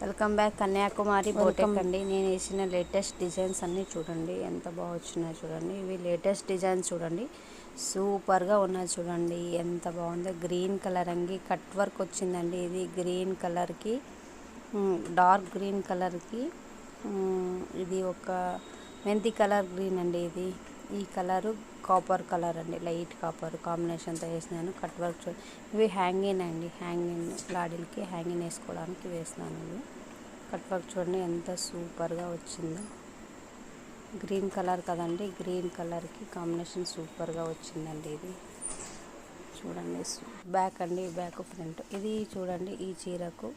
Welcome back Kanyakumari బోటెక్ అండి. నేను వేసిన లేటెస్ట్ డిజైన్స్ అన్నీ చూడండి ఎంత బాగా వచ్చినాయి చూడండి. ఇవి లేటెస్ట్ డిజైన్స్ చూడండి, సూపర్గా ఉన్నాయి చూడండి ఎంత బాగుందో. గ్రీన్ కలర్ అంగి కట్ వర్క్ వచ్చిందండి. ఇది గ్రీన్ కలర్కి డార్క్ గ్రీన్ కలర్కి ఇది ఒక మెంతి కలర్ గ్రీన్ అండి. ఈ కలరు కాపర్ కలర్ అండి, లైట్ కాపర్ కాంబినేషన్తో వేసినాను. కట్ వర్క్ ఇవి హ్యాంగింగ్ అండి, హ్యాంగింగ్ లాడీలకి హ్యాంగింగ్ వేసుకోవడానికి వేసినాను. ఇవి కట్ వర్క్ చూడండి ఎంత సూపర్గా వచ్చిందో. గ్రీన్ కలర్ కదండి, గ్రీన్ కలర్కి కాంబినేషన్ సూపర్గా వచ్చిందండి. ఇది చూడండి బ్యాక్ అండి, బ్యాక్ ఫ్రంట్. ఇది చూడండి ఈ చీరకు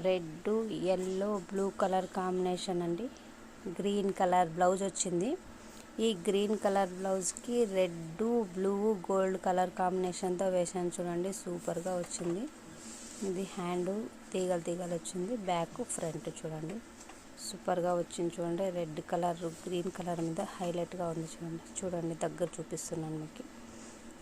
red yellow blue colour combination అండి. గ్రీన్ కలర్ బ్లౌజ్ వచ్చింది. ఈ గ్రీన్ కలర్ బ్లౌజ్కి రెడ్ బ్లూ గోల్డ్ కలర్ కాంబినేషన్తో వేసాను చూడండి, సూపర్గా వచ్చింది. ఇది హ్యాండ్ తీగలు తీగలు వచ్చింది, బ్యాక్ ఫ్రంట్ చూడండి సూపర్గా వచ్చింది. చూడండి రెడ్ కలర్ గ్రీన్ కలర్ మీద హైలైట్గా ఉంది చూడండి. చూడండి దగ్గర చూపిస్తున్నాను మీకు.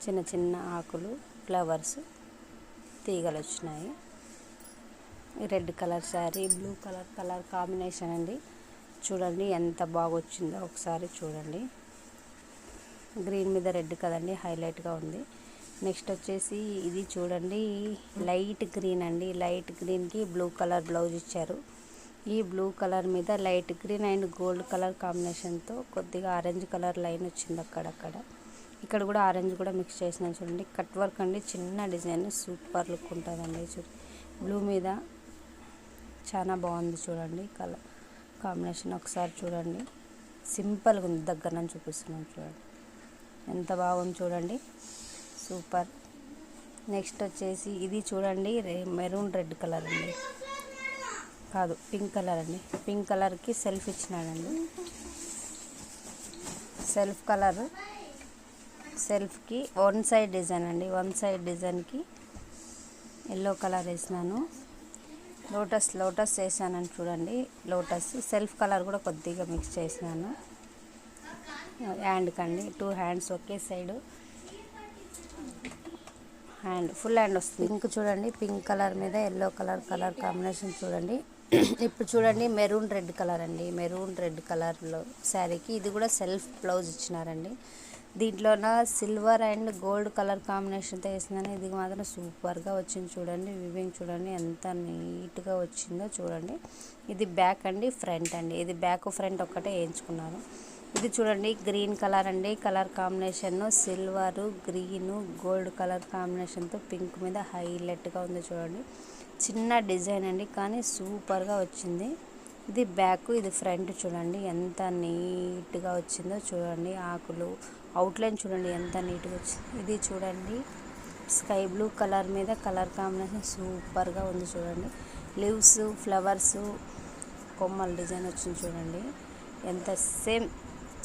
చిన్న చిన్న ఆకులు ఫ్లవర్స్ తీగలు వచ్చినాయి. Red colour sari blue colour combination అండి. చూడండి ఎంత బాగా వచ్చిందో ఒకసారి చూడండి. గ్రీన్ మీద రెడ్ కదండి, హైలైట్గా ఉంది. నెక్స్ట్ వచ్చేసి ఇది చూడండి లైట్ గ్రీన్ అండి. లైట్ గ్రీన్కి బ్లూ కలర్ బ్లౌజ్ ఇచ్చారు. ఈ బ్లూ కలర్ మీద light green and gold colour కాంబినేషన్తో కొద్దిగా ఆరెంజ్ కలర్ లైన్ వచ్చింది అక్కడక్కడ. ఇక్కడ కూడా ఆరెంజ్ కూడా మిక్స్ చేసిన చూడండి. కట్ వర్క్ అండి, చిన్న డిజైన్ సూపర్ లుక్ ఉంటుందండి. బ్లూ మీద చాలా బాగుంది చూడండి కలర్ కాంబినేషన్. ఒకసారి చూడండి సింపుల్గా ఉంది, దగ్గర నుంచి చూపిస్తున్నాను చూడండి ఎంత బాగుంది చూడండి, సూపర్. నెక్స్ట్ వచ్చేసి ఇది చూడండి మెరూన్ రెడ్ కలర్ అండి, కాదు పింక్ కలర్ అండి. పింక్ కలర్కి సెల్ఫ్ ఇచ్చినాడండి. సెల్ఫ్ కలర్ సెల్ఫ్కి వన్ సైడ్ డిజైన్ అండి. వన్ సైడ్ డిజైన్కి ఎల్లో కలర్ వేసినాను. లోటస్ వేసానని చూడండి. లోటస్ సెల్ఫ్ కలర్ కూడా కొద్దిగా మిక్స్ చేసినాను. హ్యాండ్ కండి, 2 హ్యాండ్స్ ఒకే సైడు హ్యాండ్ ఫుల్ హ్యాండ్ వస్తుంది. పింక్ చూడండి, పింక్ కలర్ మీద ఎల్లో కలర్ కాంబినేషన్ చూడండి. ఇప్పుడు చూడండి మెరూన్ రెడ్ కలర్ అండి. మెరూన్ రెడ్ కలర్లో శారీకి ఇది కూడా సెల్ఫ్ బ్లౌజ్ ఇచ్చినారండి. దీంట్లోన సిల్వర్ అండ్ గోల్డ్ కలర్ కాంబినేషన్తో వేసిందని ఇది మాత్రం సూపర్గా వచ్చింది చూడండి. వివింగ్ చూడండి ఎంత నీట్గా వచ్చిందో చూడండి. ఇది బ్యాక్ అండి, ఫ్రంట్ అండి. ఇది బ్యాక్ ఫ్రంట్ ఒక్కటే వేయించుకున్నాను. ఇది చూడండి గ్రీన్ కలర్ అండి. Colour combination silver green gold colour కాంబినేషన్తో పింక్ మీద హైలైట్గా ఉంది చూడండి. చిన్న డిజైన్ అండి కానీ సూపర్గా వచ్చింది. ఇది బ్యాక్, ఇది ఫ్రంట్ చూడండి ఎంత నీట్గా వచ్చిందో చూడండి. ఆకులు అవుట్లైన్ చూడండి ఎంత నీట్గా వచ్చింది. ఇది చూడండి స్కై బ్లూ కలర్ మీద కలర్ కాంబినేషన్ సూపర్గా ఉంది చూడండి. లీవ్స్ ఫ్లవర్స్ కొమ్మల డిజైన్ వచ్చింది చూడండి. ఎంత సేమ్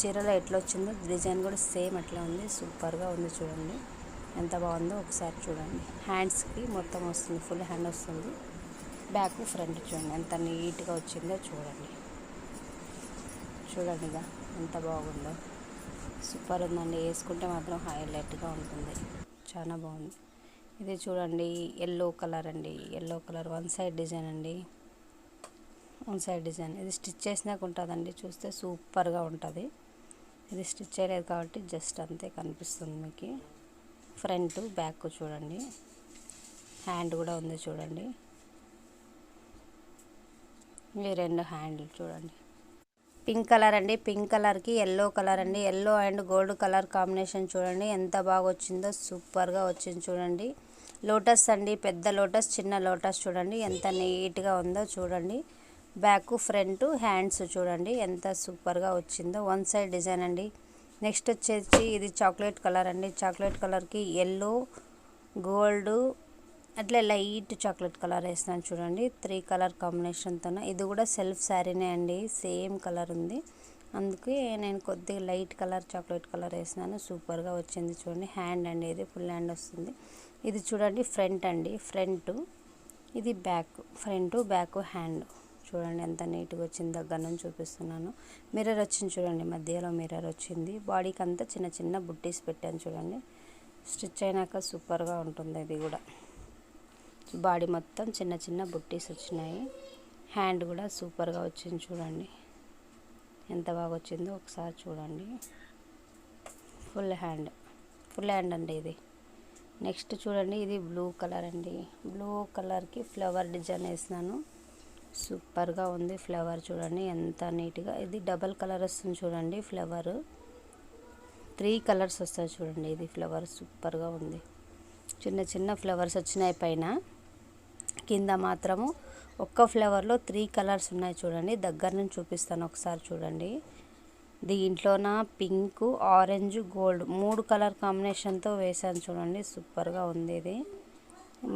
చీరలో ఎట్లా వచ్చిందో డిజైన్ కూడా సేమ్ అట్లా ఉంది, సూపర్గా ఉంది చూడండి ఎంత బాగుందో ఒకసారి చూడండి. హ్యాండ్స్కి మొత్తం వస్తుంది, ఫుల్ హ్యాండ్ వస్తుంది. బ్యాక్ ఫ్రంట్ చూడండి ఎంత నీట్గా వచ్చిందో చూడండి. చూడండి ఇక ఎంత బాగుందో, సూపర్ ఉందండి. వేసుకుంటే మాత్రం హైలైట్గా ఉంటుంది, చాలా బాగుంది. ఇది చూడండి ఎల్లో కలర్ అండి. Yellow colour one side design అండి, వన్ సైడ్ డిజైన్. ఇది స్టిచ్ చేసినాక ఉంటుందండి, చూస్తే సూపర్గా ఉంటుంది. ఇది స్టిచ్ చేయలేదు కాబట్టి జస్ట్ అంతే కనిపిస్తుంది మీకు. ఫ్రంట్ బ్యాక్ చూడండి, హ్యాండ్ కూడా ఉంది చూడండి. ఈ 2 హ్యాండ్లు చూడండి. పింక్ కలర్ అండి. పింక్ కలర్కి ఎల్లో కలర్ అండి. Yellow and gold colour combination చూడండి ఎంత బాగా వచ్చిందో, సూపర్గా వచ్చింది చూడండి. లోటస్ అండి, పెద్ద లోటస్ చిన్న లోటస్ చూడండి ఎంత నీట్గా ఉందో చూడండి. బ్యాక్ ఫ్రంట్ హ్యాండ్స్ చూడండి ఎంత సూపర్గా వచ్చిందో. వన్ సైడ్ డిజైన్ అండి. నెక్స్ట్ వచ్చేసి ఇది చాక్లెట్ కలర్ అండి. చాక్లెట్ కలర్కి ఎల్లో గోల్డ్ అట్లా లైట్ చాక్లెట్ కలర్ వేసినాను చూడండి. 3 కలర్ కాంబినేషన్తో. ఇది కూడా సెల్ఫ్ శారీనే అండి, సేమ్ కలర్ ఉంది. అందుకే నేను కొద్దిగా లైట్ కలర్ చాక్లెట్ కలర్ వేసినాను, సూపర్గా వచ్చింది చూడండి. హ్యాండ్ అండి, ఇది ఫుల్ హ్యాండ్ వస్తుంది. ఇది చూడండి ఫ్రంట్ అండి, ఫ్రంట్. ఇది బ్యాక్, ఫ్రంట్ బ్యాక్ హ్యాండ్ చూడండి ఎంత నీట్గా వచ్చింది. దగ్గర నుంచి చూపిస్తున్నాను. మిర్రర్ వచ్చింది చూడండి, మధ్యలో మిర్రర్ వచ్చింది. బాడీకి అంతా చిన్న చిన్న బుట్టీస్ పెట్టాను చూడండి. స్టిచ్ అయినాక సూపర్గా ఉంటుంది. ఇది కూడా బాడీ మొత్తం చిన్న చిన్న బుట్టీస్ వచ్చినాయి. హ్యాండ్ కూడా సూపర్గా వచ్చింది చూడండి, ఎంత బాగా వచ్చిందో ఒకసారి చూడండి. ఫుల్ హ్యాండ్ అండి ఇది. నెక్స్ట్ చూడండి, ఇది బ్లూ కలర్ అండి. బ్లూ కలర్కి ఫ్లవర్ డిజైన్ వేసినాను, సూపర్గా ఉంది. ఫ్లవర్ చూడండి ఎంత నీట్గా, ఇది డబల్ కలర్ వస్తుంది చూడండి. ఫ్లవర్ 3 కలర్స్ వస్తాయి చూడండి. ఇది ఫ్లవర్ సూపర్గా ఉంది. చిన్న చిన్న ఫ్లవర్స్ వచ్చినాయి పైన, కింద మాత్రము ఒక్క ఫ్లవర్లో 3 కలర్స్ ఉన్నాయి చూడండి. దగ్గర నుంచి చూపిస్తాను ఒకసారి చూడండి. దీంట్లోన పింక్, ఆరెంజ్, గోల్డ్ 3 కలర్ కాంబినేషన్తో వేసాను చూడండి. సూపర్గా ఉంది. ఇది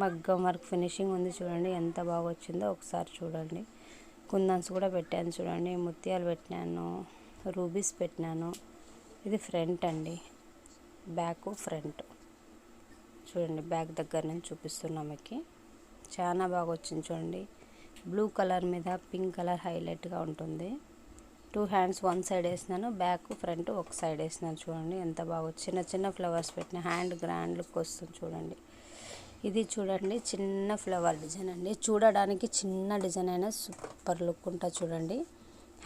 మగ్గం వర్క్ ఫినిషింగ్ ఉంది చూడండి, ఎంత బాగా వచ్చిందో ఒకసారి చూడండి. కుందన్స్ కూడా పెట్టాను చూడండి, ముత్యాలు పెట్టినాను, రూబీస్ పెట్టినాను. ఇది ఫ్రంట్ అండి, బ్యాక్ ఫ్రంట్ చూడండి. బ్యాక్ దగ్గర నుంచి చూపిస్తున్నాం మీకు, చాలా బాగా వచ్చింది చూడండి. బ్లూ కలర్ మీద పింక్ కలర్ హైలైట్గా ఉంటుంది. 2 హ్యాండ్స్ వన్ సైడ్ వేసినాను, బ్యాక్ ఫ్రంట్ ఒక సైడ్ వేసినాను చూడండి. ఎంత బాగా చిన్న చిన్న ఫ్లవర్స్ పెట్టిన, హ్యాండ్ గ్రాండ్ లుక్ వస్తుంది చూడండి. ఇది చూడండి చిన్న ఫ్లవర్ డిజైన్ అండి, చూడడానికి చిన్న డిజైన్ అయినా సూపర్ లుక్ ఉంటుంది చూడండి.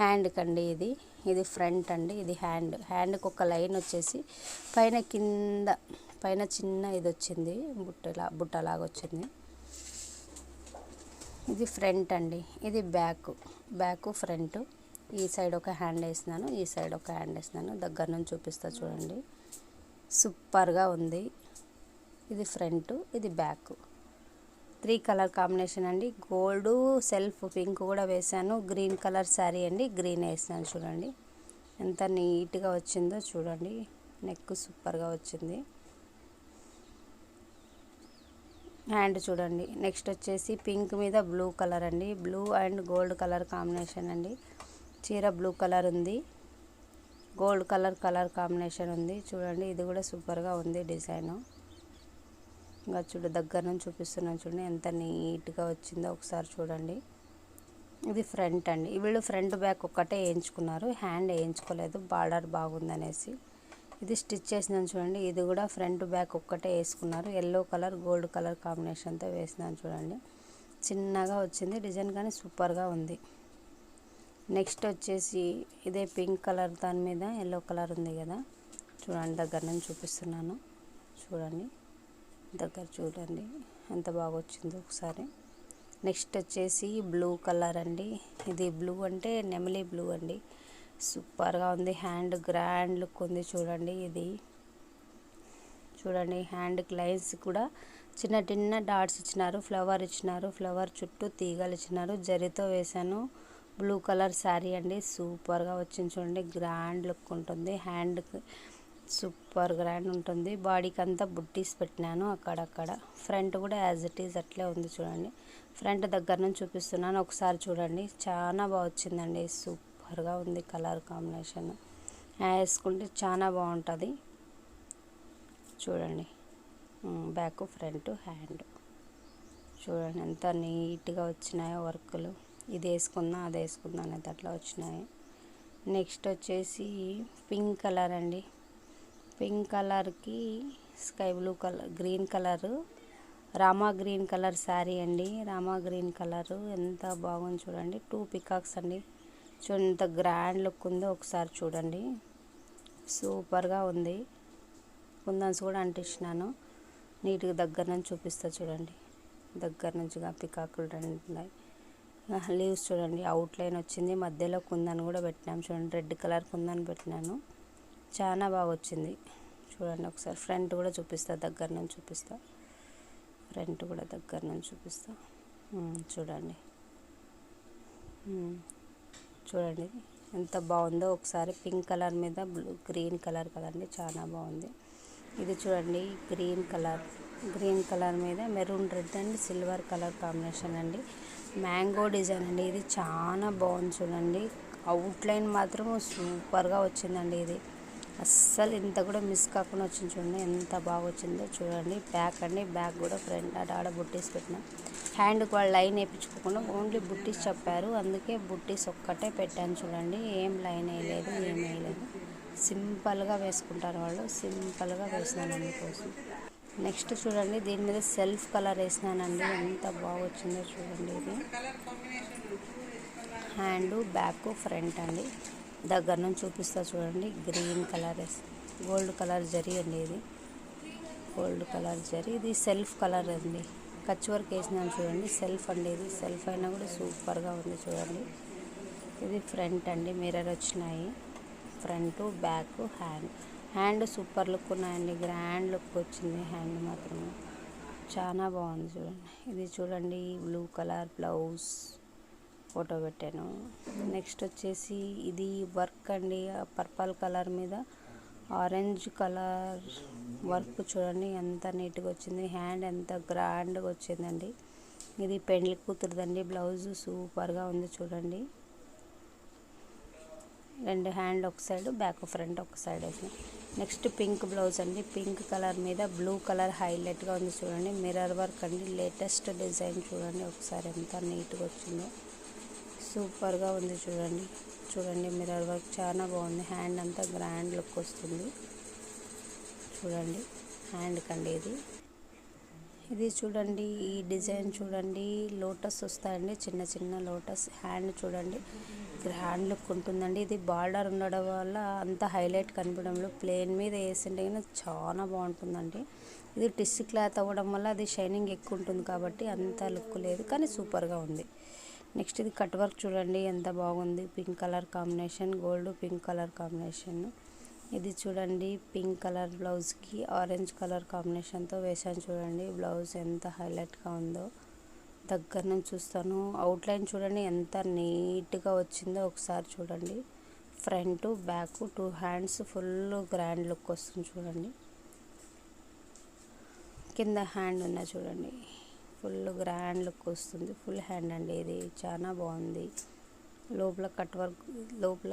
హ్యాండ్కి అండి ఇది ఫ్రంట్ అండి. ఇది హ్యాండ్కి ఒక లైన్ వచ్చేసి పైన చిన్న ఇది వచ్చింది, బుట్టలాగా వచ్చింది. ఇది ఫ్రంట్ అండి. ఇది బ్యాక్ ఫ్రంట్. ఈ సైడ్ ఒక హ్యాండ్ వేసినాను, ఈ సైడ్ ఒక హ్యాండ్ వేసినాను. దగ్గర నుంచి చూపిస్తా చూడండి, సూపర్గా ఉంది. ఇది ఫ్రంట్, ఇది బ్యాక్. 3 కలర్ కాంబినేషన్ అండి. గోల్డ్ సెల్ఫ్ పింక్ కూడా వేసాను, గ్రీన్ కలర్ శారీ అండి, గ్రీన్ వేసాను చూడండి. ఎంత నీట్గా వచ్చిందో చూడండి. నెక్ సూపర్గా వచ్చింది. హ్యాండ్ చూడండి. నెక్స్ట్ వచ్చేసి పింక్ మీద బ్లూ కలర్ అండి, blue and gold colour combination అండి. చీర బ్లూ కలర్ ఉంది, గోల్డ్ కలర్ కాంబినేషన్ ఉంది చూడండి. ఇది కూడా సూపర్గా ఉంది డిజైన్. ఇంకా దగ్గర నుంచి చూపిస్తున్నాను చూడండి, ఎంత నీట్గా వచ్చిందో ఒకసారి చూడండి. ఇది ఫ్రంట్ అండి. వీళ్ళు ఫ్రంట్ బ్యాక్ ఒక్కటే వేయించుకున్నారు, హ్యాండ్ వేయించుకోలేదు, బార్డర్ బాగుందనేసి. ఇది స్టిచ్ చేసినాను చూడండి. ఇది కూడా ఫ్రంట్ బ్యాక్ ఒక్కటే వేసుకున్నారు, ఎల్లో కలర్ గోల్డ్ కలర్ కాంబినేషన్తో వేసినాను చూడండి. చిన్నగా వచ్చింది డిజైన్, కానీ సూపర్గా ఉంది. నెక్స్ట్ వచ్చేసి ఇదే పింక్ కలర్, దాని మీద ఎల్లో కలర్ ఉంది కదా చూడండి. దగ్గర నుంచి చూపిస్తున్నాను చూడండి, దగ్గర చూడండి ఎంత బాగా వచ్చిందో ఒకసారి. నెక్స్ట్ వచ్చేసి బ్లూ కలర్ అండి. ఇది బ్లూ అంటే నెమలి బ్లూ అండి, సూపర్గా ఉంది. హ్యాండ్ గ్రాండ్ లుక్ ఉంది చూడండి. ఇది చూడండి, హ్యాండ్కి లైన్స్ కూడా చిన్న చిన్న డాట్స్ ఇచ్చినారు, ఫ్లవర్ ఇచ్చినారు, ఫ్లవర్ చుట్టూ తీగలు ఇచ్చినారు, జరీతో వేసాను. బ్లూ కలర్ శారీ అండి, సూపర్గా వచ్చింది చూడండి. గ్రాండ్ లుక్ ఉంటుంది, హ్యాండ్కి సూపర్ గ్రాండ్ ఉంటుంది. బాడీకి అంతా బుట్టీస్ పెట్టినాను అక్కడక్కడ. ఫ్రంట్ కూడా యాజ్ ఇట్ ఈజ్ అట్లే ఉంది చూడండి. ఫ్రంట్ దగ్గర నుంచి చూపిస్తున్నాను ఒకసారి చూడండి, చాలా బాగా వచ్చిందండి. సూపర్గా ఉంది కలర్ కాంబినేషన్, వేసుకుంటే చాలా బాగుంటుంది చూడండి. బ్యాక్ ఫ్రంట్ హ్యాండ్ చూడండి ఎంత నీట్గా వచ్చినాయో వర్కులు. ఇది వేసుకుందా అది వేసుకుందా అనేది అట్లా వచ్చినాయి. నెక్స్ట్ వచ్చేసి పింక్ కలర్ అండి. పింక్ కలర్కి sky blue colour, green colour, Rama green colour sari అండి. రామా గ్రీన్ కలరు ఎంత బాగుంది చూడండి. 2 పికాక్స్ అండి చూడండి, ఎంత గ్రాండ్ లుక్ ఉందో ఒకసారి చూడండి. సూపర్గా ఉంది. కుందన్స్ కూడా అంటించినాను నీట్గా. దగ్గర నుంచి చూపిస్తా చూడండి, దగ్గర నుంచిగా పికాకులు 2 ఉన్నాయి. లీవ్స్ చూడండి, అవుట్లైన్ వచ్చింది, మధ్యలో కుందన్ కూడా పెట్టినాము చూడండి. రెడ్ కలర్ కుందన్ పెట్టినాను, చాలా బాగా వచ్చింది చూడండి. ఒకసారి ఫ్రంట్ కూడా చూపిస్తా, దగ్గర నుంచి చూపిస్తా. ఫ్రంట్ కూడా దగ్గర నుంచి చూపిస్తా చూడండి. చూడండి ఎంత బాగుందో ఒకసారి. పింక్ కలర్ మీద గ్రీన్ కలర్ కదండి, చాలా బాగుంది. ఇది చూడండి గ్రీన్ కలర్ మీద maroon red and silver colour combination అండి. మ్యాంగో డిజైన్ అండి, ఇది చాలా బాగుంది చూడండి. అవుట్లైన్ మాత్రం సూపర్గా వచ్చిందండి. ఇది అస్సలు ఇంత కూడా మిస్ కాకుండా వచ్చింది చూడండి, ఎంత బాగా వచ్చిందో చూడండి. బ్యాక్ అండి, బ్యాక్ కూడా ఫ్రంట్ ఆడ బుట్టీస్ పెట్టిన. హ్యాండ్కి వాళ్ళు లైన్ వేయించుకోకుండా ఓన్లీ బుట్టీస్ చెప్పారు, అందుకే బుట్టీస్ ఒక్కటే పెట్టాను చూడండి. ఏం లైన్ వేయలేదు, ఏం వేయలేదు, సింపుల్గా వేసుకుంటారు వాళ్ళు, సింపుల్గా వేసినాను అందుకోసం. నెక్స్ట్ చూడండి, దీని మీద సెల్ఫ్ కలర్ వేసినానండి, ఎంత బాగా వచ్చిందో చూడండి. ఇది హ్యాండ్, బ్యాక్, ఫ్రంట్ అండి. దగ్గర నుంచి చూపిస్తా చూడండి. Green colour, gold colour zari అండి. ఇది గోల్డ్ కలర్ జరీ. ఇది సెల్ఫ్ కలర్ అండి. కచ్ వర్క్ వేసినాను చూడండి. సెల్ఫ్ అండి. ఇది సెల్ఫ్ అయినా కూడా సూపర్గా ఉంది చూడండి. ఇది ఫ్రంట్ అండి. మిర్రర్ వచ్చినాయి. Front, back, hand super look ఉన్నాయండి. గ్రాండ్ లుక్ వచ్చింది హ్యాండ్ మాత్రం. చాలా బాగుంది చూడండి. ఇది చూడండి బ్లూ కలర్ బ్లౌజ్ ఫోటో పెట్టాను. నెక్స్ట్ వచ్చేసి ఇది వర్క్ అండి. పర్పల్ కలర్ మీద ఆరెంజ్ కలర్ వర్క్ చూడండి ఎంత నీట్గా వచ్చింది. హ్యాండ్ ఎంత గ్రాండ్గా వచ్చిందండి. ఇది పెండ్లి కూతురుదండి. బ్లౌజ్ సూపర్గా ఉంది చూడండి. రెండు హ్యాండ్ ఒక సైడ్, బ్యాక్ ఫ్రంట్ ఒక సైడ్ వేసిన. నెక్స్ట్ పింక్ బ్లౌజ్ అండి. పింక్ కలర్ మీద బ్లూ కలర్ హైలైట్గా ఉంది చూడండి. మిర్రర్ వర్క్ అండి. లేటెస్ట్ డిజైన్ చూడండి ఒకసారి ఎంత నీట్గా వచ్చిందో. సూపర్గా ఉంది చూడండి. చూడండి మిర్రర్ వర్క్ చాలా బాగుంది. హ్యాండ్ అంతా గ్రాండ్ లుక్ వస్తుంది చూడండి. హ్యాండ్ కండి ఇది. ఇది చూడండి ఈ డిజైన్ చూడండి. లోటస్ వస్తాయండి, చిన్న చిన్న లోటస్. హ్యాండ్ చూడండి గ్రాండ్ లుక్ ఉంటుందండి. ఇది బార్డర్ ఉండడం వల్ల అంత హైలైట్ కనిపించడంలో ప్లేన్ మీద వేసింటే కానీ చాలా బాగుంటుందండి. ఇది టిష్యూ క్లాత్ అవ్వడం వల్ల అది షైనింగ్ ఎక్కువ ఉంటుంది కాబట్టి అంత లుక్ లేదు, కానీ సూపర్గా ఉంది. నెక్స్ట్ ఇది కట్ వర్క్ చూడండి ఎంత బాగుంది. Pink colour combination, gold pink colour combination. ఇది చూడండి పింక్ కలర్ బ్లౌజ్కి ఆరెంజ్ కలర్ కాంబినేషన్తో వేసాను చూడండి. బ్లౌజ్ ఎంత హైలైట్గా ఉందో దగ్గర నుంచి చూస్తాను. అవుట్లైన్ చూడండి ఎంత నీట్గా వచ్చిందో ఒకసారి చూడండి. Front, back, two hands full grand look వస్తుంది చూడండి. కింద హ్యాండ్ ఉన్న చూడండి ఫుల్ గ్రాండ్ లుక్ వస్తుంది. ఫుల్ హ్యాండ్ అండి. ఇది చాలా బాగుంది. లోపల కట్ వర్క్, లోపల